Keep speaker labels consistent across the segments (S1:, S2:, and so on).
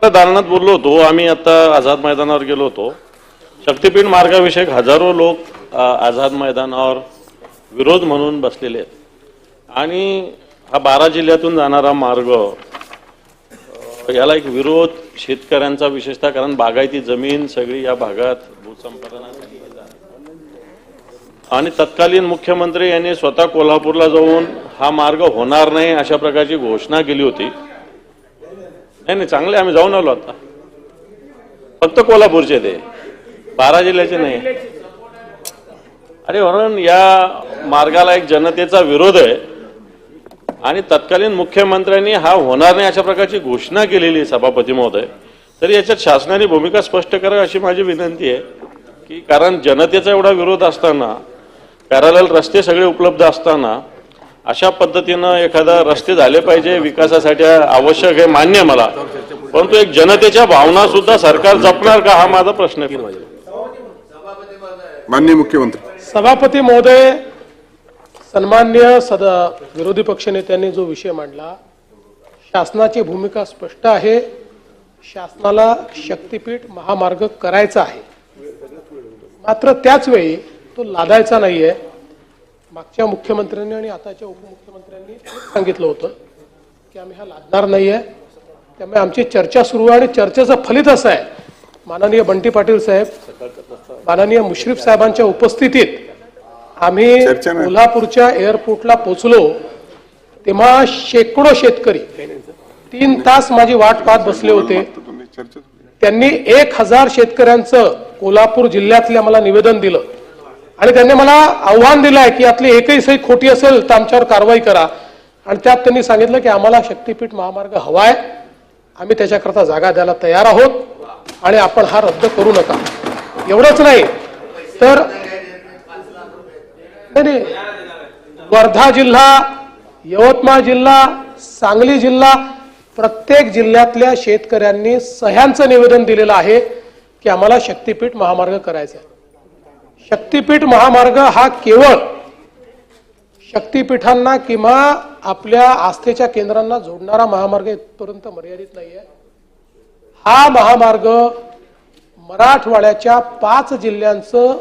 S1: दालनात बोललो होतो आम्ही. आता आझाद मैदानावर गेलो होतो. शक्तीपीठ मार्गाविषयक हजारो लोक आझाद मैदानावर विरोध म्हणून बसलेले आहेत आणि हा 12 जिल्ह्यातून जाणारा मार्ग याला एक विरोध शेतकऱ्यांचा विशेषतः, कारण बागायती जमीन सगळी या भागात भूसंपादनासाठी आणि तत्कालीन मुख्यमंत्री यांनी स्वतः कोल्हापूरला जाऊन हा मार्ग होणार नाही अशा प्रकारची घोषणा केली होती. नाही नाही, चांगले आम्ही जाऊन आलो. आता फक्त कोल्हापूरचे ते 12 जिल्ह्याचे नाही. अरे म्हणून या मार्गाला एक जनतेचा विरोध आहे आणि तत्कालीन मुख्यमंत्र्यांनी हा होणार नाही अशा प्रकारची घोषणा केलेली सभापती महोदय. तरी याच्यात शासनाने भूमिका स्पष्ट करावी अशी माझी विनंती आहे की कारण जनतेचा एवढा विरोध असताना, पॅरलल रस्ते सगळे उपलब्ध असताना अशा पद्धतीनं एखादा रस्ते झाले पाहिजे, विकासासाठी आवश्यक आहे, मान्य मला, परंतु एक जनतेच्या भावना सुद्धा सरकार जपणार का हा माझा प्रश्न आहे.
S2: माननीय मुख्यमंत्री.
S3: सभापती महोदय, सन्मान्य विरोधी पक्षनेत्यांनी जो विषय मांडला, शासनाची भूमिका स्पष्ट आहे. शासनाला शक्तीपीठ महामार्ग करायचा आहे, मात्र त्याच वेळी तो लादायचा नाहीये. मागच्या मुख्यमंत्र्यांनी आणि आताच्या उपमुख्यमंत्र्यांनी सांगितलं होतं की आम्ही हा लादणार नाहीये. त्यामुळे आमची चर्चा सुरू आहे आणि चर्चेचं फलित असं आहे, माननीय बंटी पाटील साहेब, माननीय मुश्रीफ साहेबांच्या उपस्थितीत आम्ही कोल्हापूरच्या एअरपोर्टला पोहोचलो तेव्हा शेकडो शेतकरी 3 तास माझी वाट पाहत बसले होते. त्यांनी 1000 शेतकऱ्यांचं कोल्हापूर जिल्ह्यातल्या मला निवेदन दिलं आणि त्यांनी मला आव्हान दिलं आहे की यातली एकही सही खोटी असेल तर आमच्यावर कारवाई करा. आणि त्यात त्यांनी सांगितलं की आम्हाला शक्तीपीठ महामार्ग हवाय, आम्ही त्याच्याकरता जागा द्यायला तयार आहोत आणि आपण हा रद्द करू नका. एवढंच नाही तर वर्धा जिल्हा, यवतमाळ जिल्हा, सांगली जिल्हा, प्रत्येक जिल्ह्यातल्या शेतकऱ्यांनी सह्यांचं निवेदन दिलेलं आहे की आम्हाला शक्तीपीठ महामार्ग करायचा आहे. शक्तीपीठ महामार्ग हा केवळ शक्तीपीठांना किंवा आपल्या आस्थेच्या केंद्रांना जोडणारा महामार्ग इथपर्यंत मर्यादित नाहीये. हा महामार्ग मराठवाड्याच्या 5 जिल्ह्यांचं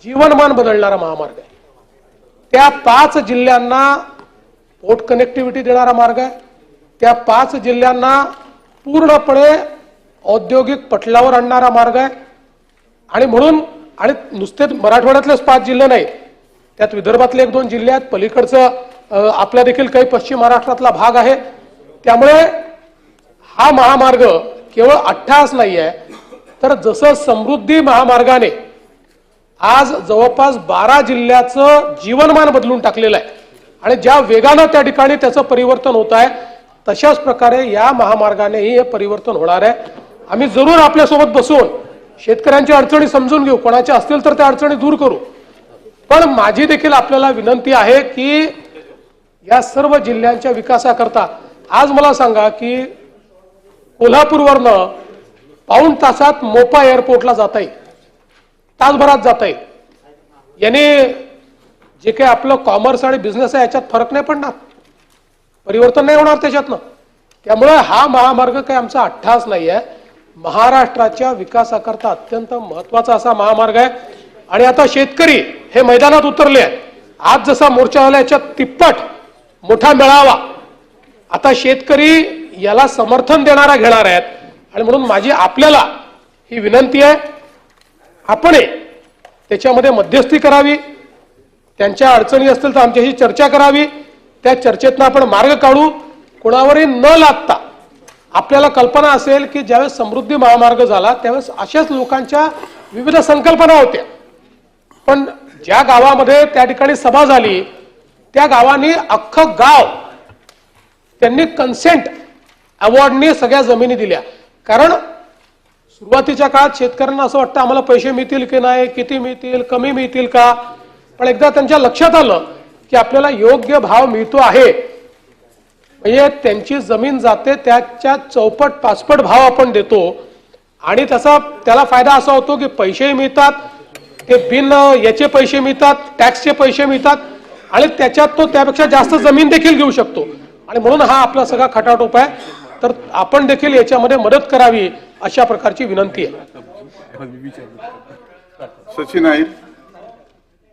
S3: जीवनमान बदलणारा महामार्ग आहे. त्या 5 जिल्ह्यांना पोर्ट कनेक्टिव्हिटी देणारा मार्ग आहे. त्या 5 जिल्ह्यांना पूर्णपणे औद्योगिक पटलावर आणणारा मार्ग आहे. आणि म्हणून आणि नुसते मराठवाड्यातलेच 5 जिल्हे नाहीत, त्यात विदर्भातले 1-2 जिल्हे आहेत, पलीकडचं आपल्या देखील काही पश्चिम महाराष्ट्रातला भाग आहे. त्यामुळे हा महामार्ग केवळ अट्टहास नाही आहे, तर जसं समृद्धी महामार्गाने आज जवळपास 12 जिल्ह्याचं जीवनमान बदलून टाकलेलं आहे आणि ज्या वेगानं त्या ठिकाणी त्याचं परिवर्तन होत आहे, तशाच प्रकारे या महामार्गानेही हे परिवर्तन होणार आहे. आम्ही जरूर आपल्यासोबत बसून शेतकऱ्यांच्या अडचणी समजून घेऊ, कोणाच्या असतील तर त्या अडचणी दूर करू. पण माझी देखील आपल्याला विनंती आहे की या सर्व जिल्ह्यांच्या विकासाकरता आज मला सांगा की कोल्हापूरवरनं पाऊण तासात मोपा एअरपोर्टला जाता येईल, तासभरात जाता येईल. याने जे काही आपलं कॉमर्स आणि बिझनेस आहे याच्यात फरक नाही पडणार, परिवर्तन नाही होणार त्याच्यातनं. त्यामुळे हा महामार्ग काही आमचा अट्टहास नाही आहे, महाराष्ट्राच्या विकासाकरता अत्यंत महत्वाचा असा महामार्ग आहे. आणि आता शेतकरी हे मैदानात उतरले आहेत. आज जसा मोर्चा झाला याच्यात तिप्पट मोठा मेळावा, आता शेतकरी याला समर्थन देणारा घेणार आहेत. आणि म्हणून माझी आपल्याला ही विनंती आहे, आपण त्याच्यामध्ये मध्यस्थी करावी, त्यांच्या अडचणी असतील तर आमच्याशी चर्चा करावी, त्या चर्चेतनं आपण मार्ग काढू, कोणावरही न लादता. आपल्याला कल्पना असेल की ज्यावेळेस समृद्धी महामार्ग झाला त्यावेळेस अशाच लोकांच्या विविध संकल्पना होत्या, पण ज्या गावामध्ये त्या ठिकाणी सभा झाली त्या गावांनी अख्खं गाव त्यांनी कन्सेंट अवॉर्डनी सगळ्या जमिनी दिल्या. कारण सुरुवातीच्या काळात शेतकऱ्यांना असं वाटतं आम्हाला पैसे मिळतील की नाही, किती मिळतील, कमी मिळतील का, पण एकदा त्यांच्या लक्षात आलं की आपल्याला योग्य भाव मिळतो आहे, म्हणजे त्यांची जमीन जाते त्याच्या 4-5 भाव आपण देतो आणि त्याला फायदा असा होतो की पैसेही मिळतात, ते बिन याचे पैसे मिळतात, टॅक्सचे पैसे मिळतात आणि त्याच्यात तो त्यापेक्षा जास्त जमीन देखील घेऊ शकतो. आणि म्हणून हा आपला सगळा खटाटोप आहे. तर आपण देखील याच्यामध्ये मदत करावी अशा प्रकारची विनंती आहे.
S2: सचिन आहे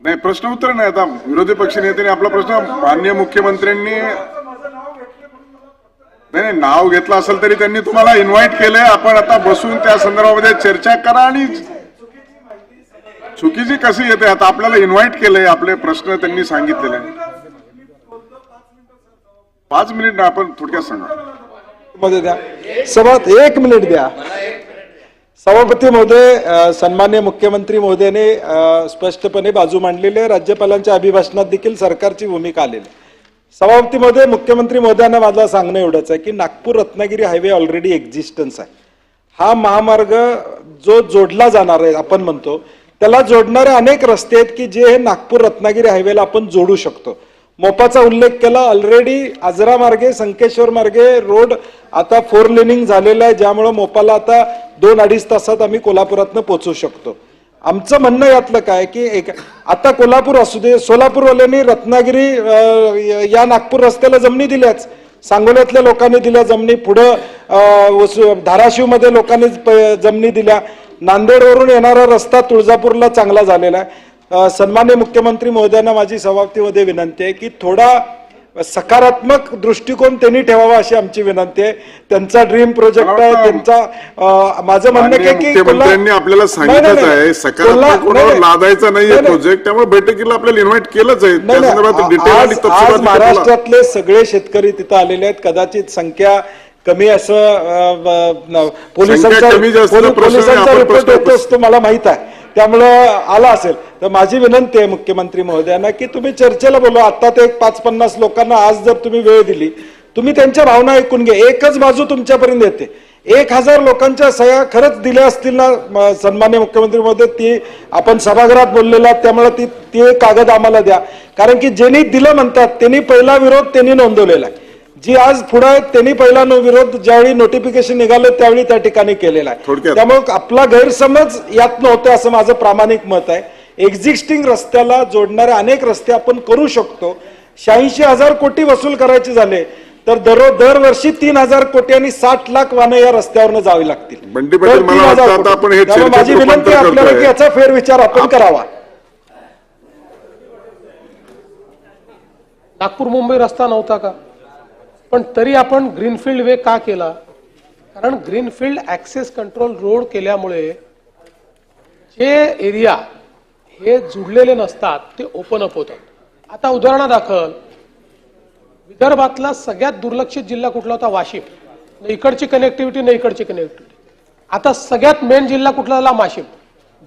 S2: नाही, प्रश्न उत्तर नाही. आता विरोधी पक्ष नेत्याने आपला प्रश्न माननीय मुख्यमंत्र्यांनी नाही नाव घेतलं असेल तरी त्यांनी तुम्हाला इन्व्हाइट केलंय. आपण आता बसून त्या संदर्भामध्ये चर्चा करा. आणि चुकीची कशी येते आता आपल्याला इन्व्हाइट केलंय, आपले प्रश्न त्यांनी सांगितलेले. 5 मिनिट ना, आपण थोडक्यात सांगा.
S4: मध्ये द्या सभा 1 मिनिट द्या. सभापती महोदय, सन्मान्य मुख्यमंत्री महोदयाने स्पष्टपणे बाजू मांडलेली आहे. राज्यपालांच्या अभिभाषणात देखील सरकारची भूमिका आलेली आहे. सभापती महोदय, मुख्यमंत्री महोदयांना माझं सांगणं एवढंच आहे की Nagpur Ratnagiri highway already existence आहे. हा महामार्ग जो जोडला जाणार आहे, आपण म्हणतो त्याला जोडणारे अनेक रस्ते आहेत की जे हे नागपूर रत्नागिरी हायवेला आपण जोडू शकतो. मोपाचा उल्लेख केला. ऑलरेडी आजरा मार्गे संकेश्वर मार्गे रोड आता 4 लेनिंग झालेला आहे, ज्यामुळे मोपाला आता 2-2.5 तासात आम्ही कोल्हापुरातनं पोहोचू शकतो. आमचं म्हणणं यातलं काय की आता कोल्हापूर असू दे, सोलापूरवाल्यांनी रत्नागिरी या नागपूर रस्त्याला जमिनी दिल्याच, सांगोल्यातल्या लोकांनी दिल्या जमिनी, पुढं धाराशिवमध्ये लोकांनी जमिनी दिल्या, नांदेडवरून येणारा रस्ता तुळजापूरला चांगला झालेला आहे. सन्मान्य मुख्यमंत्री महोदयांना माझी सभापतीमध्ये विनंती आहे की थोडा सकारात्मक दृष्टिकोन त्यांनी ठेवावा अशी आमची विनंती आहे. त्यांचा ड्रीम प्रोजेक्ट आहे, त्यांचा माझं म्हणणं आहे की
S2: मुख्यमंत्र्यांनी आपल्याला सांगितलंच आहे सकारात्मक कोणावर लादायचा नाहीये प्रोजेक्ट, त्यामुळे बैठकीला आपल्याला इन्व्हाइट केलंच आहे. त्या संदर्भात डिटेल आणि
S4: आज
S2: तपशील
S4: महाराष्ट्रातले सगळे शेतकरी तिथं आलेले आहेत. कदाचित संख्या कमी असं पोलिसांचा रिपोर्ट येतो असतो मला माहित आहे, त्यामुळं आला असेल. तर माझी विनंती आहे मुख्यमंत्री महोदयांना की तुम्ही चर्चेला बोलवा. आता ते 550 लोकांना आज जर तुम्ही वेळ दिली, तुम्ही त्यांच्या भावना ऐकून घ्या. एकच बाजू तुमच्यापर्यंत येते. 1000 लोकांच्या सह्या खरंच दिल्या असतील ना सन्मान्य मुख्यमंत्री महोदय, ती आपण सभागृहात बोललेला, त्यामुळे ती कागद आम्हाला द्या. कारण की ज्यांनी दिलं म्हणतात त्यांनी पहिला विरोध त्यांनी नोंदवलेला आहे. जी आज पुढे त्यांनी पहिला विरोध ज्यावेळी नोटिफिकेशन निघालं त्यावेळी त्या ठिकाणी केलेला आहे. त्यामुळे आपला गैरसमज यात नव्हतं असं माझं प्रामाणिक मत आहे. एक्झिस्टिंग रस्त्याला जोडणारे अनेक रस्ते आपण करू शकतो. 86,000 कोटी वसूल करायचे झाले तर दरवर्षी 3,000 कोटी आणि 60 लाख वाहनं या रस्त्यावरनं जावी लागतील.
S2: बंटी पाटील, मला वाटतं आता आपण हे
S4: त्यामुळे माझी विनंती आहे आपल्याला की याचा फेरविचार आपण करावा.
S3: नागपूर मुंबई रस्ता नव्हता का, पण तरी आपण ग्रीनफील्ड वे का केला? कारण ग्रीनफील्ड ऍक्सेस कंट्रोल रोड केल्यामुळे जे एरिया हे जुडलेले नसतात ते ओपन अप होतात. आता उदाहरणादाखल विदर्भातला सगळ्यात दुर्लक्षित जिल्हा कुठला होता? वाशिम. न इकडची कनेक्टिव्हिटी न इकडची कनेक्टिव्हिटी. आता सगळ्यात मेन जिल्हा कुठला झाला? वाशिम.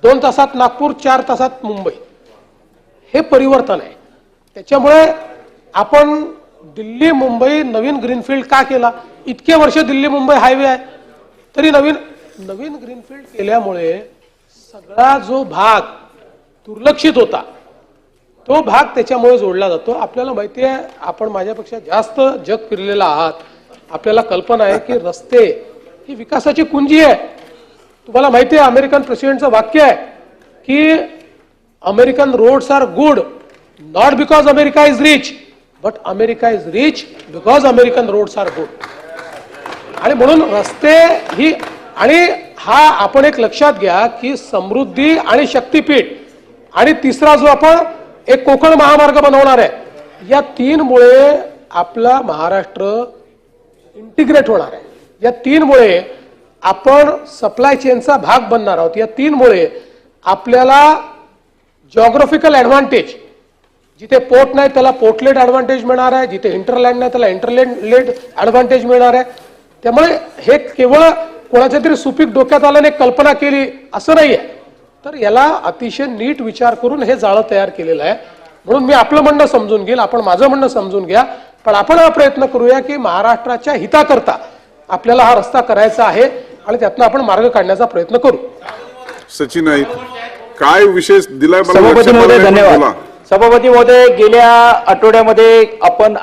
S3: 2 तासात नागपूर, 4 तासात मुंबई. हे परिवर्तन आहे. त्याच्यामुळे आपण दिल्ली मुंबई नवीन ग्रीनफील्ड का केला? इतके वर्ष दिल्ली मुंबई हायवे आहे तरी नवीन ग्रीनफील्ड केल्यामुळे सगळा जो भाग दुर्लक्षित होता तो भाग त्याच्यामुळे जोडला जातो. आपल्याला माहिती आहे, आपण माझ्यापेक्षा जास्त जग फिरलेला आहात, आपल्याला कल्पना आहे की रस्ते ही विकासाची कुंजी आहे. तुम्हाला माहिती आहे अमेरिकन प्रेसिडेंटचं वाक्य आहे की American roads are good not because America is rich but America is rich because American roads are good. आणि म्हणून रस्ते ही, आणि हा आपण एक लक्षात घ्या की समृद्धी आणि शक्तीपीठ आणि तिसरा जो आपण एक कोकण महामार्ग बनवणार आहे, या 3 मुळे आपला महाराष्ट्र इंटिग्रेट होणार आहे. या 3 मुळे आपण सप्लाय चेनचा भाग बनणार आहोत. या 3 मुळे आपल्याला जॉग्राफिकल ऍडव्हान्टेज, जिथे पोर्ट नाही त्याला पोर्टलेट ऍडव्हान्टेज मिळणार आहे, जिथे इंटरलँड नाही त्याला इंटरलँड ऍडव्हान्टेज मिळणार आहे. त्यामुळे हे केवळ कोणाच्या तरी सुपीक डोक्यात आल्याने कल्पना केली असं नाहीये, तर याला अतिशय नीट विचार करून हे जाळं तयार केलेलं आहे. म्हणून मी आपलं म्हणणं समजून घेईल, आपण माझं म्हणणं समजून घ्या, पण आपण हा प्रयत्न करूया की महाराष्ट्राच्या हिताकरता आपल्याला हा रस्ता करायचा आहे आणि त्यातनं आपण मार्ग काढण्याचा प्रयत्न करू.
S2: सचिन आहे काय विशेष दिलाय?
S5: सभापती महोदय धन्यवाद. सभापती महोदय, गेल्या आठवड्यामध्ये आपण